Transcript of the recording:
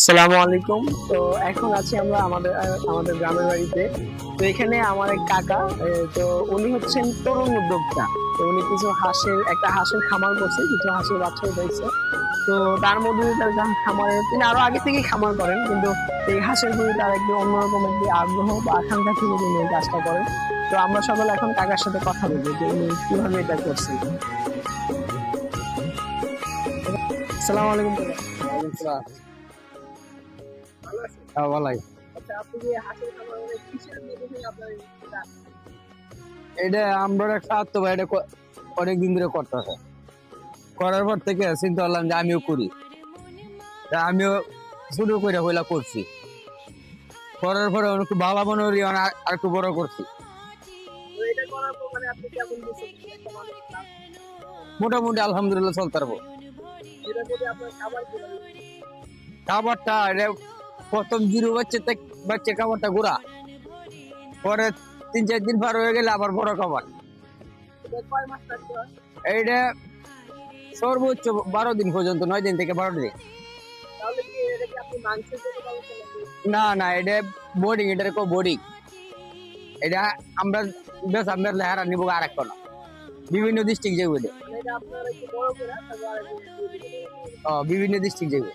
আসসালামু আলাইকুম। তো এখন আছি আমরা আমাদের গ্রামের বাড়িতে। তো এখানে আমার এক কাকা, তো উনি হচ্ছেন তরুণ উদ্যোক্তা। তো উনি একটা হাঁসের খামার করছে, কিছু হাঁসের বাচ্চা উঠাইছে। তো তার মধ্যে দিয়ে তার খামারে তিনি আরো আগে থেকেই খামার করেন, কিন্তু এই হাঁসের প্রতি তার একটি অন্যরকম একটি আগ্রহ বা আকাঙ্ক্ষা থেকে তিনি এই কাজটা করেন। তো আমরা সকলে এখন কাকার সাথে কথা বলবো যে উনি কিভাবে এটা করছেন। আসসালামু আলাইকুম কাকা। ভালো আছেন? ভালাই আচ্ছা, আপনি যে হাঁসের খামার মানে কিসের মাধ্যমে আপনার এটা? এটা আমরা খাওয়াতো ভাই, এটা অনেকদিন ধরে করতেছে। করার পর থেকে চিন্তা করলাম যে আমিও করি। তা আমিও শুরু করে হইলা করছি, করার পরে একটু ভালো মনে হলি আর একটু বড় করছি। তো এটা করার পর মানে আপনি কেমন বুঝছেন একটা মানুষ মোটামুটি আলহামদুলিল্লাহ চলতে পারবো। এটা যদি আপনার খাবার কিভাবে? খাবারটা এটা প্রথম জিরো বাচ্চা খাবারটা গুড়া, পরে 3-4 দিন পার হয়ে গেলে আবার বড় খাবার। এটা কয় মাস থাকতে হয়? এইটা সর্বোচ্চ 12 দিন পর্যন্ত, 9 দিন থেকে 12 দিন। তাহলে কি এটা কি আপনি মাংসের জন্য পালছেন নাকি? না, এটা বোর্ডিং, এটার বোর্ডিং। এটা আমরা আমরা লেহারা নিবো আর একটা না, বিভিন্ন ডিস্ট্রিক্ট যাইব। মানে এটা আপনার একটু বড় করে তারপর আর একটু দিয়ে দিবেন। বিভিন্ন ডিস্ট্রিক্ট যাইব।